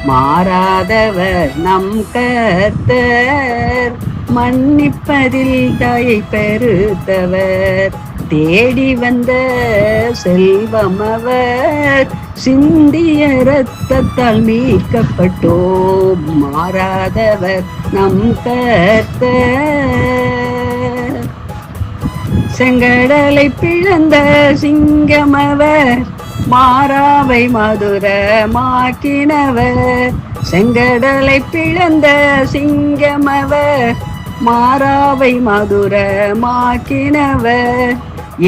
மாறாதவர் நம் கர்த்தர், மன்னிப்பதில் தயை பெருத்தவர். தேடி வந்த செல்வம் அவர், சிந்திய இரத்தத்தால் மீட்கப்பட்டோம். மாறாதவர் நம் கர்த்தர். செங்கடலை பிளந்த சிங்கமவர், மாறாவை மதுரமாக்கினவர். செங்கடலை பிளந்த சிங்கமவர், மாறாவை மதுரமாக்கினவர்.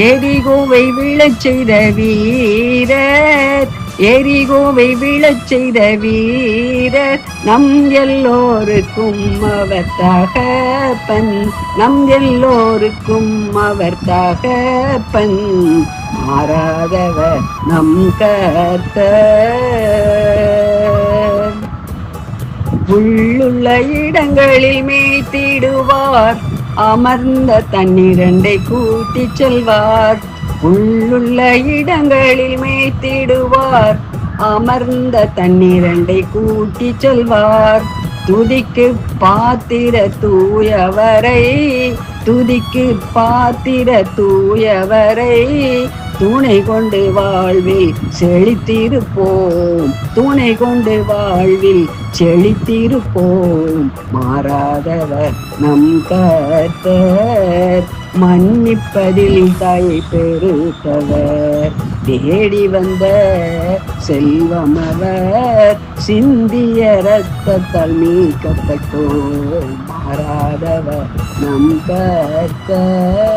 எரிகோவை விழச் செய்த வீரர், எரிகோவை விழச் செய்த வீரர். நம் எல்லோருக்கும் அவர் தகப்பன், நம் எல்லோருக்கும் அவர் தகப்பன். மாறாதவர் நம் கர்த்தர். உள்ளுள்ள இடங்களில் மேய்த்திடுவார், அமர்ந்த தண்ணீரண்டை கூட்டிச் செல்வார். உள்ளுள்ள இடங்களில் மேய்த்திடுவார், அமர்ந்த தண்ணீரண்டை கூட்டிச் செல்வார். துதிக்கு பாத்திர தூயவரை, துதிக்கு பாத்திர தூயவரை. துணை கொண்டு வாழ்வில் செழித்திருப்போம், துணை கொண்டு வாழ்வில் செழித்திருப்போம். மாறாதவர் நம் கர்த்தர், மன்னிப்பதில் தயை பெருத்தவர். தேடி வந்த செல்வம் அவர், சிந்திய இரத்தத்தால் மீட்கப்பட்டோம். மாறாதவர் நம் கர்த்தர்.